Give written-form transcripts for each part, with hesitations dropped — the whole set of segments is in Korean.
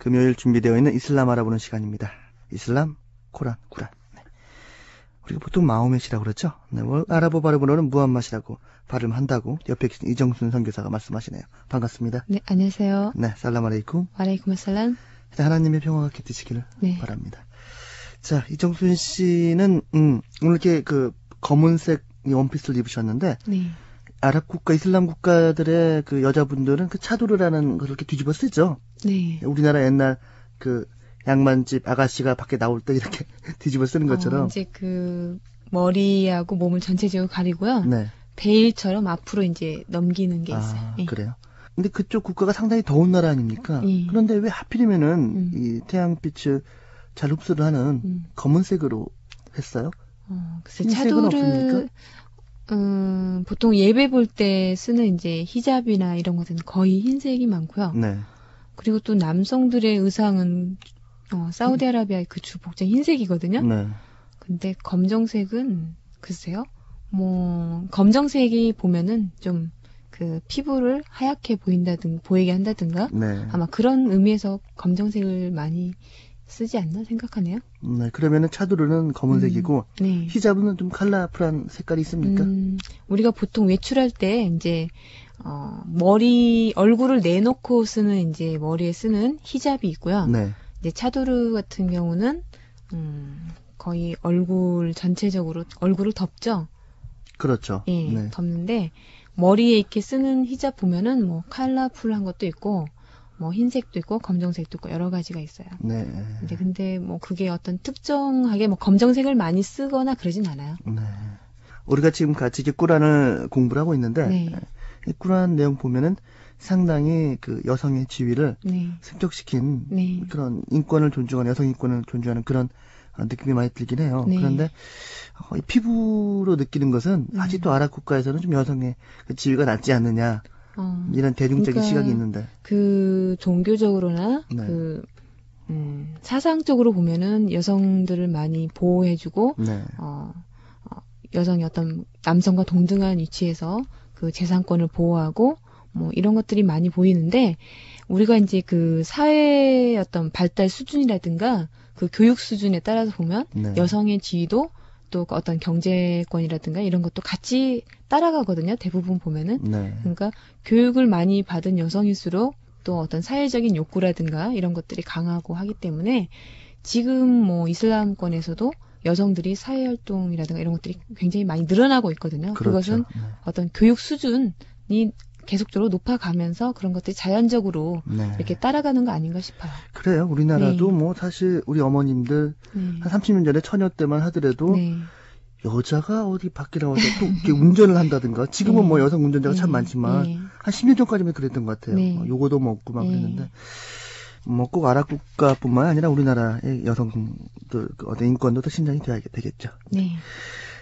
금요일 준비되어 있는 이슬람 알아보는 시간입니다. 이슬람, 코란, 구란. 네. 우리가 보통 마호멧이라고 그러죠. 네, 아랍어 발음으로는 무함맛이라고 발음한다고 옆에 계신 이정순 선교사가 말씀하시네요. 반갑습니다. 네, 안녕하세요. 네, 살람 알레이쿰. 와레이쿰 assalam. 하나님의 평화가 깃드시기를 네. 바랍니다. 자, 이정순 씨는 오늘 이렇게 그 검은색 원피스를 입으셨는데 네. 아랍 국가, 이슬람 국가들의 그 여자분들은 그 차두르라는 것을 이렇게 뒤집어 쓰죠. 네. 우리나라 옛날 그 양만집 아가씨가 밖에 나올 때 이렇게 뒤집어 쓰는 것처럼. 이제 그 머리하고 몸을 전체적으로 가리고요. 네. 베일처럼 앞으로 이제 넘기는 게 있어요. 아, 네. 그래요? 근데 그쪽 국가가 상당히 더운 나라 아닙니까? 예. 그런데 왜 하필이면은 이 태양빛을 잘 흡수를 하는 검은색으로 했어요? 글쎄 흰색은 차도를 보통 예배 볼 때 쓰는 이제 히잡이나 이런 것은 거의 흰색이 많고요. 네. 그리고 또 남성들의 의상은 사우디아라비아의 그 주 복장 흰색이거든요. 네. 근데 검정색은 글쎄요. 뭐 검정색이 보면은 좀 그 피부를 하얗게 보이게 한다든가 네. 아마 그런 의미에서 검정색을 많이 쓰지 않나 생각하네요. 네. 그러면은 차두르는 검은색이고 네. 히잡은 좀 컬러풀한 색깔이 있습니까? 우리가 보통 외출할 때 이제 얼굴을 내놓고 쓰는 이제 머리에 쓰는 히잡이 있고요. 네. 이제 차도르 같은 경우는 거의 얼굴 전체적으로 얼굴을 덮죠. 그렇죠. 예, 네. 덮는데 머리에 이렇게 쓰는 히잡 보면은 뭐 컬러풀한 것도 있고 뭐 흰색도 있고 검정색도 있고 여러 가지가 있어요. 네. 근데 뭐 그게 어떤 특정하게 뭐 검정색을 많이 쓰거나 그러진 않아요. 네. 우리가 지금 같이 이제 꾸란을 공부를 하고 있는데 네. 이 꾸란 내용 보면은 상당히 그 여성의 지위를 네. 승격시킨 네. 그런 인권을 존중하는 여성 인권을 존중하는 그런 느낌이 많이 들긴 해요. 네. 그런데 이 피부로 느끼는 것은 아직도 아랍 국가에서는 좀 여성의 그 지위가 낮지 않느냐 이런 대중적인 그러니까 시각이 있는데 그 종교적으로나 네. 그 사상적으로 보면은 여성들을 많이 보호해주고 네. 여성이 어떤 남성과 동등한 위치에서 그 재산권을 보호하고 뭐 이런 것들이 많이 보이는데 우리가 이제 그 사회의 어떤 발달 수준이라든가 그 교육 수준에 따라서 보면 네. 여성의 지위도 또 어떤 경제권이라든가 이런 것도 같이 따라가거든요. 대부분 보면은. 네. 그러니까 교육을 많이 받은 여성일수록 또 어떤 사회적인 욕구라든가 이런 것들이 강하고 하기 때문에 지금 뭐 이슬람권에서도 여성들이 사회활동이라든가 이런 것들이 굉장히 많이 늘어나고 있거든요. 그렇죠. 그것은 네. 어떤 교육 수준이 계속적으로 높아가면서 그런 것들이 자연적으로 네. 이렇게 따라가는 거 아닌가 싶어요. 그래요. 우리나라도 네. 뭐 사실 우리 어머님들 한 30년 전에 처녀 때만 하더라도 네. 여자가 어디 밖에 나와서 또 이렇게 운전을 한다든가 지금은 네. 뭐 여성 운전자가 참 네. 많지만 네. 한 10년 전까지는 그랬던 것 같아요. 네. 요거도 먹고 막 네. 그랬는데 뭐 꼭 아랍 국가뿐만 아니라 우리나라의 여성들 어떤 인권도 더 신장이 돼야 되겠죠. 네.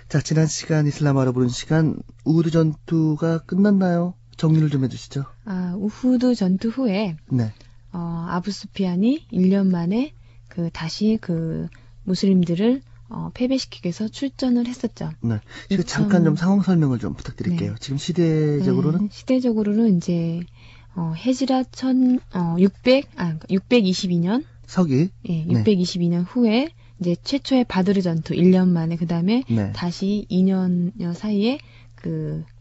자, 지난 시간 이슬람 알아보는 시간 우후드 전투가 끝났나요? 정리를 좀 해주시죠. 우후드 전투 후에 네. 아부수피안이 1년 만에 다시 무슬림들을 패배시키기 위해서 출전을 했었죠. 네. 잠깐 좀 상황 설명을 좀 부탁드릴게요. 네. 지금 시대적으로는 시대적으로는 이제 헤지라 622년 서기. 예, 622년 후에 이제 최초의 바드르 전투 1년 만에 그다음에 네. 다시 2년여 사이에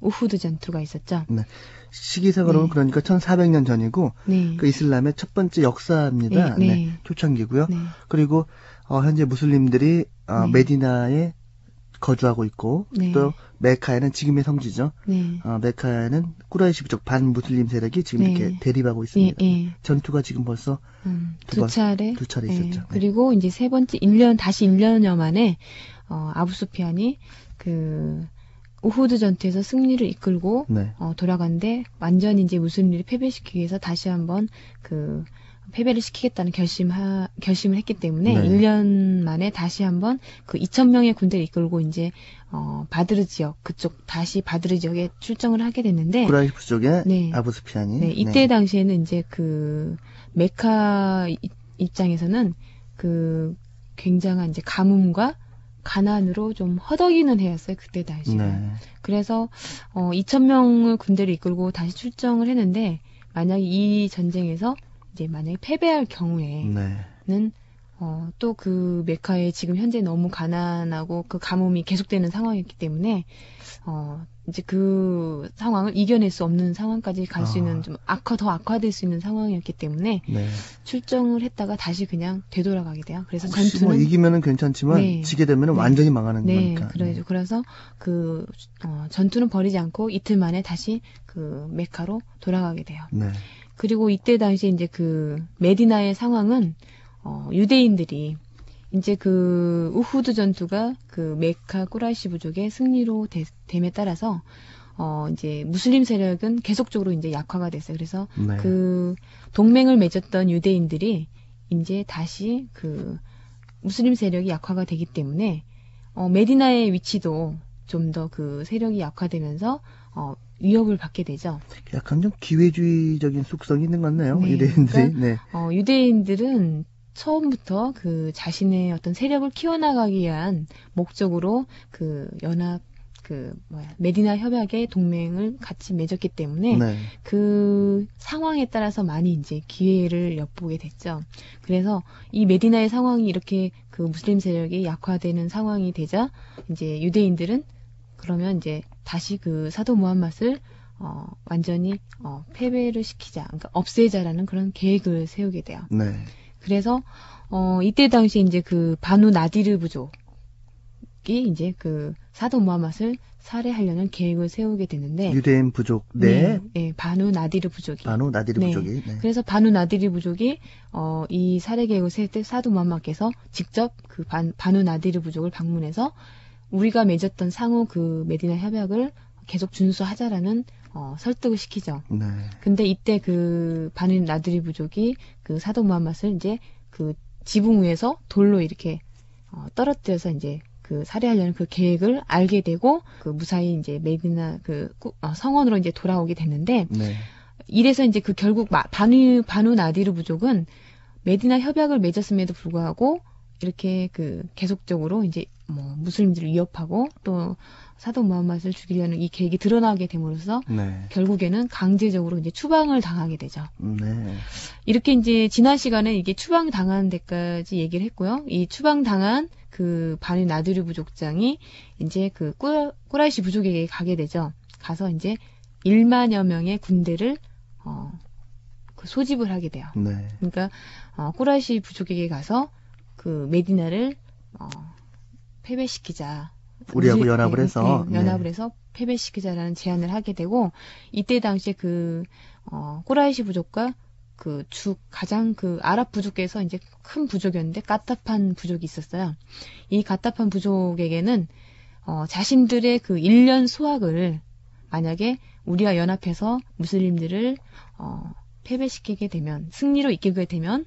우후드 전투가 있었죠. 네. 시기상으로는 네. 그러니까 1400년 전이고 네. 그 이슬람의 첫 번째 역사입니다. 네. 네. 초창기고요. 네. 그리고 현재 무슬림들이 네. 메디나에 거주하고 있고 네. 또 메카에는 지금의 성지죠. 네. 메카에는 꾸라이시 부족 반무슬림 세력이 지금 네. 이렇게 대립하고 있습니다. 예. 전투가 지금 벌써 두 차례 예. 있었죠. 네. 그리고 이제 세 번째 다시 1년여 만에 아부수피안이 우후드 전투에서 승리를 이끌고 네. 돌아간데 완전히 이제 무슬림들이 패배시키기 위해서 다시 한번 패배를 시키겠다는 결심을 했기 때문에 네. 1년 만에 다시 한번 2,000명의 군대를 이끌고 이제 바드르 지역 다시 바드르 지역에 출정을 하게 됐는데 꾸라이시 부족의 네. 아부수피안이 네, 이때 당시에는 이제 메카 입장에서는 굉장한 이제 가뭄과 가난으로 좀 허덕이는 해였어요. 그때 당시에. 네. 그래서 2,000명의 군대를 이끌고 다시 출정을 했는데 만약에 이 전쟁에서 이제 만약에 패배할 경우에는 네. 또 그 메카에 지금 현재 너무 가난하고 그 가뭄이 계속되는 상황이었기 때문에 이제 그 상황을 이겨낼 수 없는 상황까지 갈 수 있는 좀 더 악화될 수 있는 상황이었기 때문에 네. 출정을 했다가 다시 그냥 되돌아가게 돼요. 그래서 혹시 전투는 뭐 이기면은 괜찮지만 네. 지게 되면은 네. 완전히 망하는 네, 거니까. 그래죠. 그래서 그 전투는 벌이지 않고 이틀 만에 다시 그 메카로 돌아가게 돼요. 네. 그리고 이때 당시 이제 그 메디나의 상황은 유대인들이 이제 그 우후드 전투가 그 메카 꾸라이시 부족의 승리로 됨에 따라서 이제 무슬림 세력은 계속적으로 이제 약화가 됐어요. 그래서 네. 그 동맹을 맺었던 유대인들이 이제 다시 그 무슬림 세력이 약화가 되기 때문에 메디나의 위치도 좀 더 그 세력이 약화되면서 위협을 받게 되죠. 약간 좀 기회주의적인 속성이 있는 것 같네요. 네, 유대인들이. 그러니까, 네. 유대인들은 처음부터 그 자신의 어떤 세력을 키워나가기 위한 목적으로 그 메디나 협약의 동맹을 같이 맺었기 때문에 네. 그 상황에 따라서 많이 이제 기회를 엿보게 됐죠. 그래서 이 메디나의 상황이 이렇게 그 무슬림 세력이 약화되는 상황이 되자 이제 유대인들은 그러면 이제 다시 그 사도 무함mad을 완전히 패배를 시키자, 그러니까 없애자라는 그런 계획을 세우게 돼요. 네. 그래서 이때 당시 이제 그 바누 나디르 부족이 이제 그 사도 무함mad을 살해하려는 계획을 세우게 되는데 유대인 부족. 네. 네, 바누 나디르 부족이. 바누 나디르 네. 부족이. 네. 그래서 바누 나디르 부족이 이 살해 계획을 세울 때 사도 무함mad께서 직접 그 바누 나디르 부족을 방문해서 우리가 맺었던 상호 그 메디나 협약을 계속 준수하자라는 설득을 시키죠. 네. 근데 이때 그 바누 나디르 부족이 그 사도 무함mad을 이제 그 지붕 위에서 돌로 이렇게 떨어뜨려서 이제 그 살해하려는 그 계획을 알게 되고 그 무사히 이제 메디나 그 성원으로 이제 돌아오게 됐는데 네. 이래서 이제 그 결국 바누 나디르 부족은 메디나 협약을 맺었음에도 불구하고 이렇게 그 계속적으로 이제 뭐 무슬림들을 위협하고 또 사도 무함mad을 죽이려는 이 계획이 드러나게 됨으로써 네. 결국에는 강제적으로 이제 추방을 당하게 되죠. 네. 이렇게 이제 지난 시간에 이게 추방 당한 데까지 얘기를 했고요. 이 추방 당한 그 바누 나디르 부족장이 이제 그 꾸라이시 부족에게 가게 되죠. 가서 이제 1만여 명의 군대를 그 소집을 하게 돼요. 네. 그러니까 꾸라이시 부족에게 가서 그 메디나를 패배시키자. 우리하고 연합을 해서. 네, 연합을 해서 패배시키자라는 제안을 하게 되고 이때 당시에 그 꾸라이시 부족과 그 가장 그 아랍 부족에서 이제 큰 부족이었는데 까타판 부족이 있었어요. 이 까타판 부족에게는 자신들의 그 1년 소학을 만약에 우리와 연합해서 무슬림들을 패배시키게 되면 승리로 이끌게 되면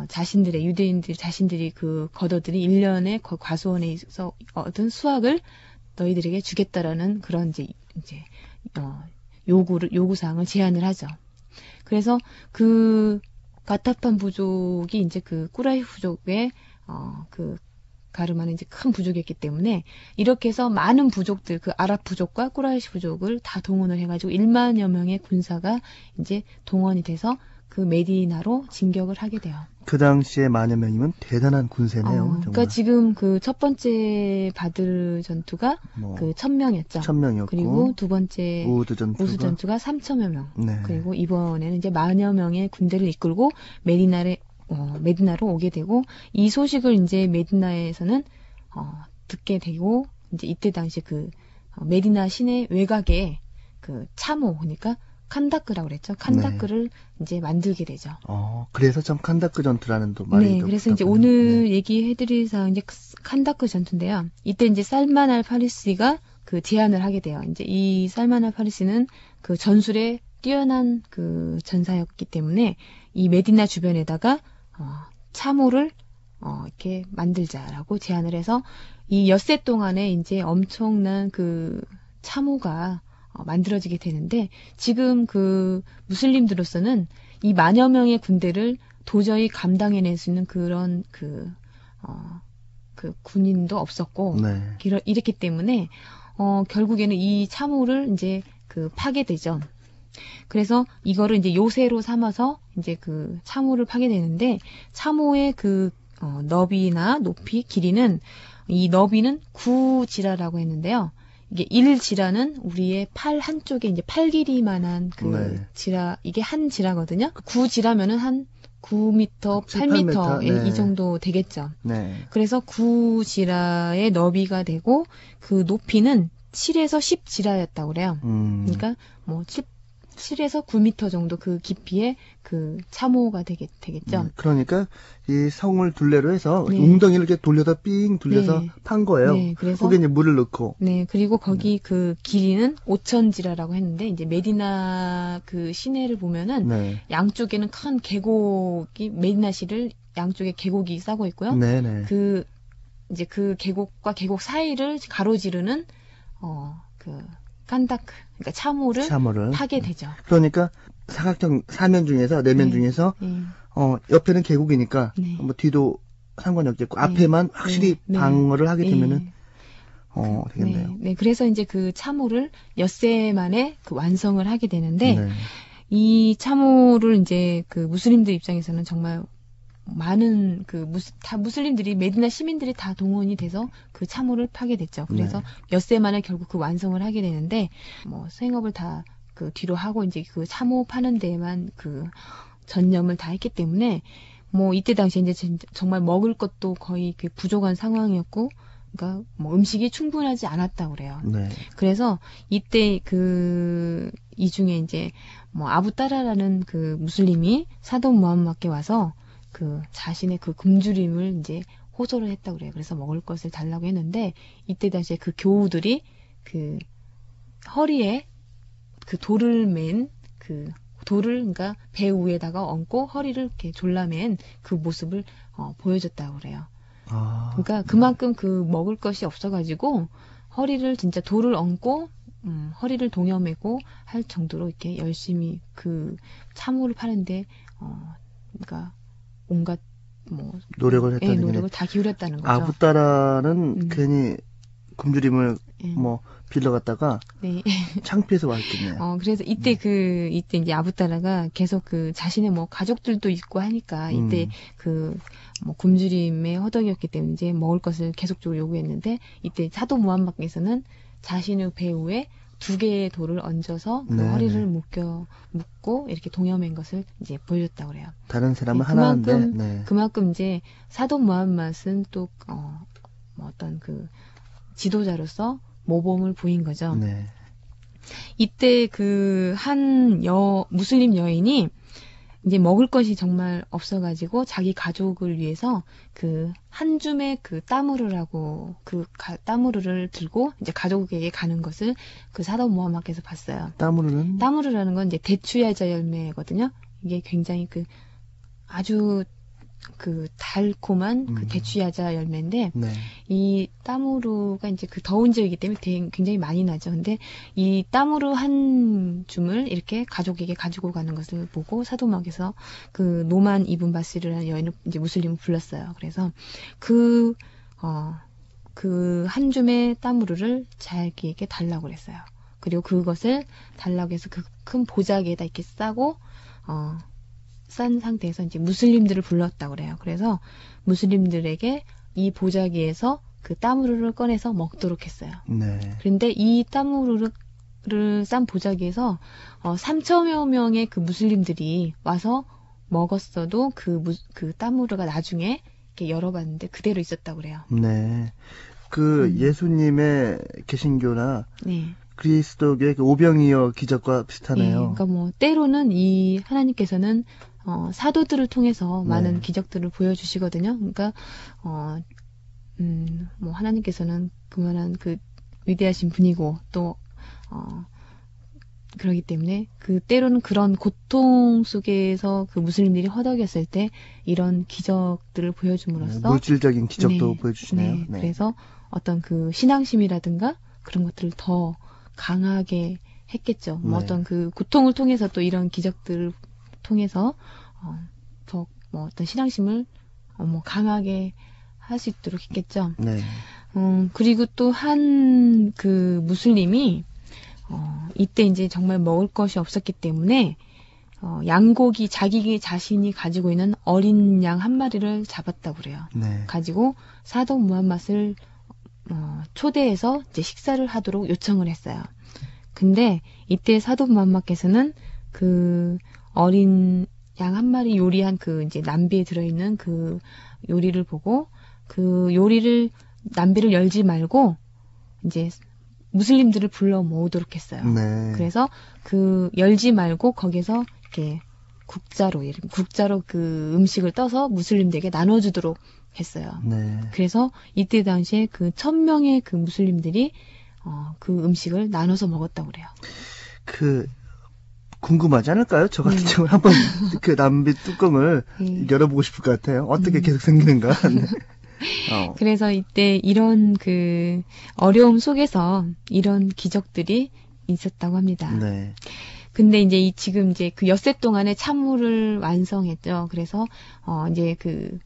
자신들의 유대인들 자신들이 그 겉어들이 1년의 과수원에서 얻은 수학을 너희들에게 주겠다라는 그런 이제 요구사항을 제안을 하죠. 그래서 그 가타판 부족이 이제 그 꾸라이 부족의 그 가르마는 이제 큰 부족이었기 때문에 이렇게 해서 많은 부족들 그 아랍 부족과 꾸라이시 부족을 다 동원을 해가지고 1만여 명의 군사가 이제 동원이 돼서 그 메디나로 진격을 하게 돼요. 그 당시에 만여 명이면 대단한 군세네요. 정말. 그러니까 지금 그 첫 번째 바드르 전투가 뭐 그 1000명이었죠. 1000명이었고 그리고 두 번째 우드 전투가 3000여 명. 네. 그리고 이번에는 이제 만여 명의 군대를 이끌고 메디나로 오게 되고 이 소식을 이제 메디나에서는 듣게 되고 이제 이때 당시 그 메디나 시내 외곽에 그 참호 그러니까 칸다크라고 그랬죠. 칸다크를 이제 만들게 되죠. 그래서 참 칸다크 전투라는 또 말이 네, 그래서 이제 오늘 얘기해드릴 사항 이제 칸다크 전투인데요. 이때 이제 살만 알 파리시가 그 제안을 하게 돼요. 이제 이 살만 알 파리시는 그 전술에 뛰어난 그 전사였기 때문에 이 메디나 주변에다가 참호를 이렇게 만들자라고 제안을 해서 이 엿새 동안에 이제 엄청난 그 참호가 만들어지게 되는데 지금 그 무슬림들로서는 이 만여 명의 군대를 도저히 감당해낼 수 있는 그런 그 군인도 없었고 네. 이랬기 때문에 결국에는 이 참호를 이제 그 파괴되죠. 그래서 이거를 이제 요새로 삼아서 이제 그 참호를 파게 되는데 참호의 그 너비나 높이, 길이는 이 너비는 9지라라고 했는데요. 이게 1지라는 우리의 팔 한쪽에 이제 팔 길이만한 그 네. 지라, 이게 한 지라거든요. 9지라면은 한 9m, 7, 8m, 8m, 예, 네. 이 정도 되겠죠. 네. 그래서 9지라의 너비가 되고 그 높이는 7에서 10지라였다고 그래요. 그러니까 뭐 7에서 9m 정도 그 깊이의 그 참호가 되겠죠. 그러니까 이 성을 둘레로 해서 네. 웅덩이를 이렇게 돌려서 삥 둘려서 네. 판 거예요. 네, 그래서 거기에 이제 물을 넣고. 네, 그리고 거기 그 길이는 5,000지라라고 했는데 이제 메디나 그 시내를 보면은 네. 양쪽에는 큰 계곡이 메디나시를 양쪽에 계곡이 싸고 있고요. 네네. 그 이제 그 계곡과 계곡 사이를 가로지르는 그 깐다크, 그러니까 참호를 파게 되죠. 그러니까 사각형 사면 중에서 네면 네. 중에서 네. 옆에는 계곡이니까 네. 뭐 뒤도 상관이 없겠고 네. 앞에만 확실히 네. 방어를 하게 네. 되면은 되겠네요. 네, 네, 그래서 이제 그 참호를 엿새 만에 그 완성을 하게 되는데 네. 이 참호를 이제 그 무슬림들 입장에서는 정말 많은 그 무슬림들이 메디나 시민들이 다 동원이 돼서 그 참호를 파게 됐죠. 그래서 엿새 만에 결국 그 완성을 하게 되는데 뭐 생업을 다 그 뒤로 하고 이제 그 참호 파는 데에만 그 전념을 다 했기 때문에 뭐 이때 당시에 이제 정말 먹을 것도 거의 그 부족한 상황이었고 그러니까 뭐 음식이 충분하지 않았다고 그래요. 네. 그래서 이때 그 이 중에 이제 뭐 아부따라라는 그 무슬림이 사돈 무함mad께 와서 그 자신의 그 굶주림을 이제 호소를 했다고 그래요. 그래서 먹을 것을 달라고 했는데 이때 당시에 그 교우들이 그 허리에 그 돌을 맨 그 돌을 그러니까 배 위에다가 얹고 허리를 이렇게 졸라맨 그 모습을 보여줬다고 그래요. 그러니까 그만큼 그 먹을 것이 없어가지고 허리를 진짜 돌을 얹고 허리를 동여매고 할 정도로 이렇게 열심히 그 참호를 파는데 그러니까 온갖 뭐 노력을 했다는 예, 노력을 다 기울였다는 거죠. 아부따라는 괜히 굶주림을 뭐 빌려갔다가 네. 창피해서 왔겠네요. 그래서 이때 이때 이제 아부따라가 계속 그 자신의 뭐 가족들도 있고 하니까 이때 그 뭐 굶주림에 허덕이었기 때문에 이제 먹을 것을 계속적으로 요구했는데 이때 사도 무함mad께서는 자신의 배 위에 2개의 돌을 얹어서 그 허리를 묶고 이렇게 동여맨 것을 이제 보여줬다고 그래요. 다른 사람은 하나인데 그만큼 이제 사도 무함mad은 또 뭐 어떤 그 지도자로서 모범을 보인 거죠. 네. 이때 그 무슬림 여인이 이제 먹을 것이 정말 없어가지고 자기 가족을 위해서 그 한 줌의 그 따무르라고 따무르를 들고 이제 가족에게 가는 것을 그 사도 무함mad께서 봤어요. 따무르라는 건 이제 대추야자 열매거든요. 이게 굉장히 그 아주 그 달콤한 그 대추야자 열매인데 이 따무르가 이제 그 더운 지역이기 때문에 굉장히 많이 나죠. 근데 이 따무르 한 줌을 이렇게 가족에게 가지고 가는 것을 보고 사도막에서 그 노만 이븐 바시르라는 여인을 이제 무슬림을 불렀어요. 그래서 그 한 줌의 따무르를 자기에게 달라고 그랬어요. 그리고 그것을 달라고 해서 그 큰 보자기에다 이렇게 싸고 싼 상태에서 이제 무슬림들을 불렀다고 그래요. 그래서 무슬림들에게 이 보자기에서 그 따무르를 꺼내서 먹도록 했어요. 네. 그런데 이 따무르를 싼 보자기에서 3천여 명의 그 무슬림들이 와서 먹었어도 그 따무르가 나중에 이렇게 열어봤는데 그대로 있었다고 그래요. 네. 그 예수님의 개신교나 네. 그리스도교의 그 오병이어 기적과 비슷하네요. 네, 그러니까 뭐 때로는 이 하나님께서는 사도들을 통해서 많은 기적들을 보여주시거든요. 그러니까 뭐 하나님께서는 그만한 그 위대하신 분이고 또 그러기 때문에 그 때로는 그런 고통 속에서 그 무슬림들이 허덕였을 때 이런 기적들을 보여줌으로써 물질적인 기적도 보여주시네요. 네, 그래서 어떤 그 신앙심이라든가 그런 것들을 더 강하게 했겠죠. 뭐 어떤 그 고통을 통해서 또 이런 기적들을 통해서 더 뭐 어떤 신앙심을 뭐 강하게 할 수 있도록 했겠죠. 네. 그리고 또 한 그 무슬림이 이때 이제 정말 먹을 것이 없었기 때문에 양고기 자기 자신이 가지고 있는 어린 양 한 마리를 잡았다고 그래요. 네. 가지고 사도 무함맛을 초대해서 이제 식사를 하도록 요청을 했어요. 근데 이때 사도 무함맛께서는 그 어린 양 한 마리 요리한 그 이제 남비에 들어있는 그 요리를 보고 그 요리를 남비를 열지 말고 이제 무슬림들을 불러 모으도록 했어요. 네. 그래서 그 열지 말고 거기서 이렇게 국자로 그 음식을 떠서 무슬림들에게 나눠주도록 했어요. 네. 그래서 이때 당시에 그 1000명의 그 무슬림들이 그 음식을 나눠서 먹었다고 그래요. 궁금하지 않을까요? 저 같은 경우는 한번 그 남비 뚜껑을 열어보고 싶을 것 같아요. 어떻게 계속 생기는가. 네. 그래서 이때 이런 그 어려움 속에서 이런 기적들이 있었다고 합니다. 네. 근데 이제 지금 이제 그 엿새 동안에 참호를 완성했죠. 그래서 이제 그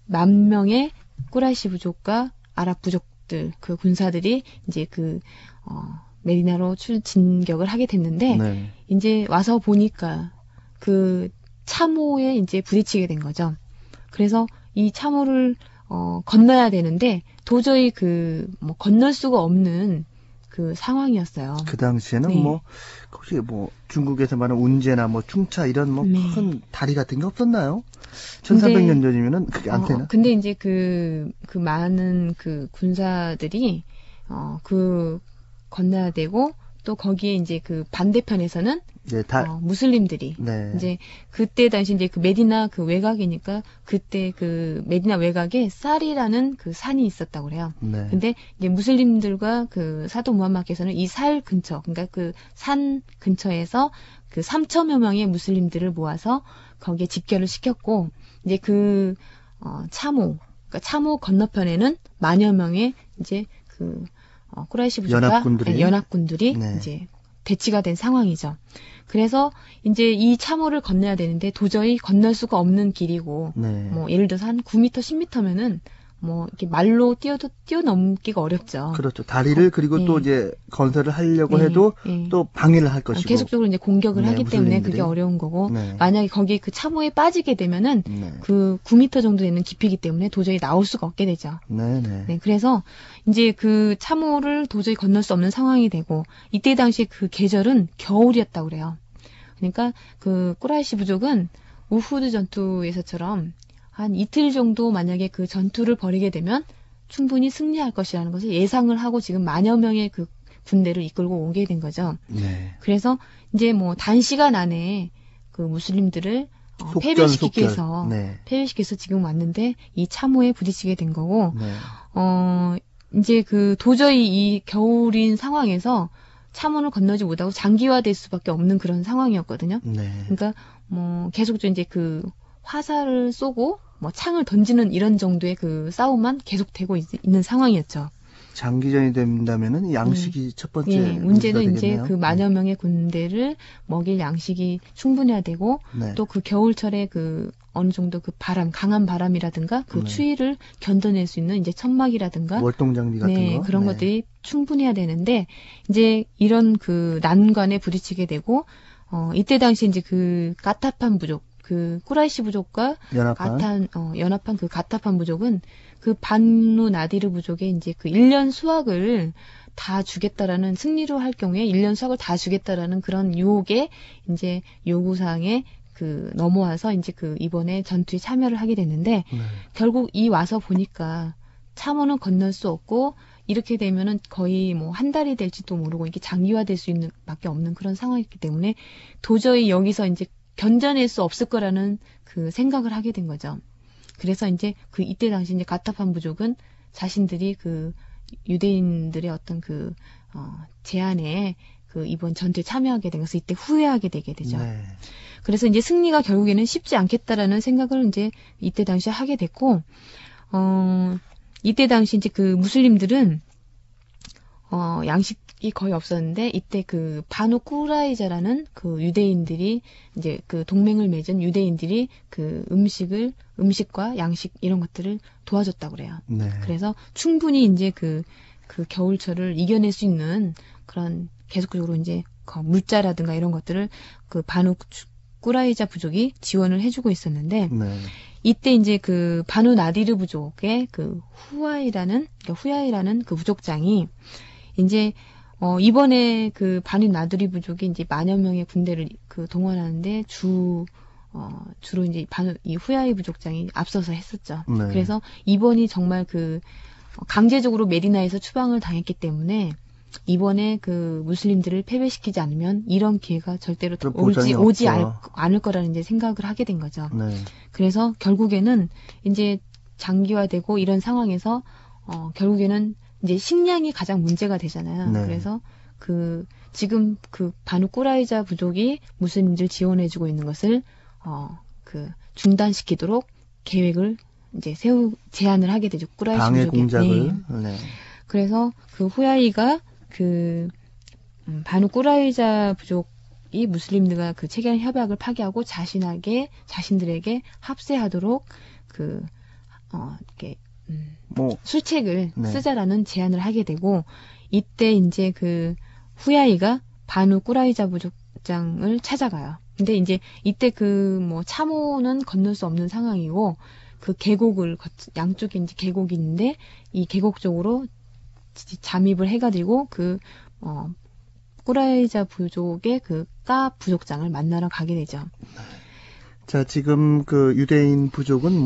10,000명의 꾸라이시 부족과 아랍 부족들 그 군사들이 이제 그 메디나로 진격을 하게 됐는데 네. 이제 와서 보니까 그 참호에 이제 부딪히게 된 거죠. 그래서 이 참호를 건너야 되는데 도저히 건널 수가 없는 그 상황이었어요. 그 당시에는 네. 혹시 중국에서 말하는 운제나 충차 이런 큰 다리 같은 게 없었나요? 1300년 전이면은 그게 안 되나? 근데 이제 그 많은 그 군사들이 건너야 되고 또 거기에 이제 그 반대편에서는 네, 무슬림들이 네. 이제 그때 당시 이제 그 메디나 그 외곽이니까 그때 그 메디나 외곽에 쌀이라는 그 산이 있었다고 그래요. 네. 근데 이제 무슬림들과 그 사도 무함마께서는 이 살 근처, 그러니까 그 산 근처에서 그 3,000여 명의 무슬림들을 모아서 거기에 집결을 시켰고 이제 그 참호, 그러니까 참호 건너편에는 10,000여 명의 이제 그 꾸라이시 부족과 연합군들이 네. 이제 대치가 된 상황이죠. 그래서 이제 이 참호를 건너야 되는데 도저히 건널 수가 없는 길이고 네. 예를 들어서 한 9m, 10m면은 이렇게 말로 뛰어넘기가 어렵죠. 그렇죠. 다리를 그리고 또 이제 건설을 하려고 해도 또 방해를 할 것이고 계속적으로 이제 공격을 하기 때문에 무슬림들이. 그게 어려운 거고 네. 만약에 거기 그 참호에 빠지게 되면은 그 9m 정도 되는 깊이기 때문에 도저히 나올 수가 없게 되죠. 네. 그래서 이제 그 참호를 도저히 건널 수 없는 상황이 되고 이때 당시 그 계절은 겨울이었다고 그래요. 그러니까 그 꾸라이시 부족은 우후드 전투에서처럼 한 이틀 정도 만약에 그 전투를 벌이게 되면 충분히 승리할 것이라는 것을 예상을 하고 지금 10,000여 명의 그 군대를 이끌고 오게 된 거죠. 네. 그래서 이제 단시간 안에 그 무슬림들을 패배시키기 위해서 지금 왔는데 이 참호에 부딪히게 된 거고, 네. 이제 그 도저히 이 겨울인 상황에서 참호를 건너지 못하고 장기화될 수밖에 없는 그런 상황이었거든요. 네. 그러니까 계속 이제 그 화살을 쏘고 창을 던지는 이런 정도의 그 싸움만 계속되고 있는 상황이었죠. 장기전이 된다면은 양식이 첫 번째 문제는 이제 그 10,000여 명의 군대를 먹일 양식이 충분해야 되고 또 그 겨울철에 그 어느 정도 그 강한 바람이라든가 그 추위를 견뎌낼 수 있는 이제 천막이라든가 월동 장비 같은 거 그런 것들이 충분해야 되는데 이제 이런 그 난관에 부딪히게 되고 이때 당시 이제 그 가타판 부족 그 꾸라이시 부족과 연합한 그 가타판 부족은 그 반누 나디르 부족의 이제 그 1년 수확을 다 주겠다라는 승리로 할 경우에 1년 수확을 다 주겠다라는 그런 유혹에 이제 요구사항에 그 넘어와서 이제 그 이번에 전투에 참여를 하게 됐는데 결국 와서 보니까 참호는 건널 수 없고 이렇게 되면은 거의 한 달이 될지도 모르고 이게 장기화될 수 있는 밖에 없는 그런 상황이기 때문에 도저히 여기서 이제 견뎌낼 수 없을 거라는 그 생각을 하게 된 거죠. 그래서 이제 그 이때 당시 이제 가타판 부족은 자신들이 그 유대인들의 어떤 그 제안에 그 이번 전투에 참여하게 된 것을 이때 후회하게 되게 되죠. 네. 그래서 이제 승리가 결국에는 쉽지 않겠다라는 생각을 이제 이때 당시에 하게 됐고, 이때 당시 이제 그 무슬림들은 양식이 거의 없었는데 이때 그 바누 꾸라이자라는 그 유대인들이 이제 그 동맹을 맺은 유대인들이 그 음식과 양식 이런 것들을 도와줬다고 그래요. 네. 그래서 충분히 이제 그 겨울철을 이겨낼 수 있는 그런 계속적으로 이제 물자라든가 이런 것들을 그 바누 꾸라이자 부족이 지원을 해주고 있었는데 네. 이때 이제 그 바누 나디르 부족의 그 후야이라는 그 부족장이 이제 이번에 그 바누 나디르 부족이 이제 만여 명의 군대를 그 동원하는데 주로 이제 이 후야이 부족장이 앞서서 했었죠. 네. 그래서 이번이 정말 그 강제적으로 메디나에서 추방을 당했기 때문에 이번에 그 무슬림들을 패배시키지 않으면 이런 기회가 절대로 오지 않을 거라는 이제 생각을 하게 된 거죠. 네. 그래서 결국에는 이제 장기화되고 이런 상황에서 결국에는 이제 식량이 가장 문제가 되잖아요. 네. 그래서 지금 그 바누 꾸라이자 부족이 무슬림들 지원해주고 있는 것을 중단시키도록 계획을 이제 제안을 하게 되죠. 꾸라이시 방해 부족이. 공작을. 네. 네. 그래서 그 후야이가 바누 꾸라이자 부족이 무슬림들과 그 체결 협약을 파기하고 자신들에게 합세하도록 이렇게 술책을 네. 쓰자라는 제안을 하게 되고 이때 이제 그 후야이가 바누 꾸라이자 부족장을 찾아가요. 근데 이제 이때 참호는 건널 수 없는 상황이고 그 계곡을 양쪽에 이제 계곡이 있는데 이 계곡 쪽으로 잠입을 해가지고 꾸라이자 부족의 까 부족장을 만나러 가게 되죠. 자, 지금 그 유대인 부족은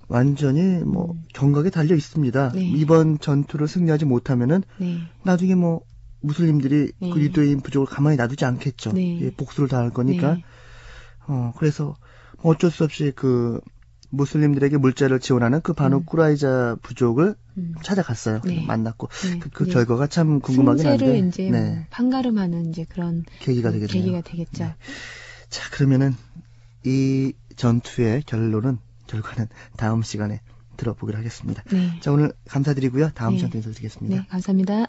완전히 경각에 달려 있습니다. 네. 이번 전투를 승리하지 못하면은 네. 나중에 무슬림들이 네. 그 유대인 부족을 가만히 놔두지 않겠죠. 네. 예, 복수를 당할 거니까. 네. 그래서 어쩔 수 없이 그 무슬림들에게 물자를 지원하는 그 바누 꾸라이자 부족을 찾아갔어요. 네. 만났고 네. 그 결과가 참 궁금하긴 한데. 승세를 이제 네. 판가름하는 이제 그런 계기가 되겠네요. 계기가 되겠죠. 네. 자, 그러면은 이 전투의 결과는 다음 시간에 들어보기로 하겠습니다. 네. 자, 오늘 감사드리고요. 다음 네. 시간에 인사드리겠습니다. 네, 감사합니다.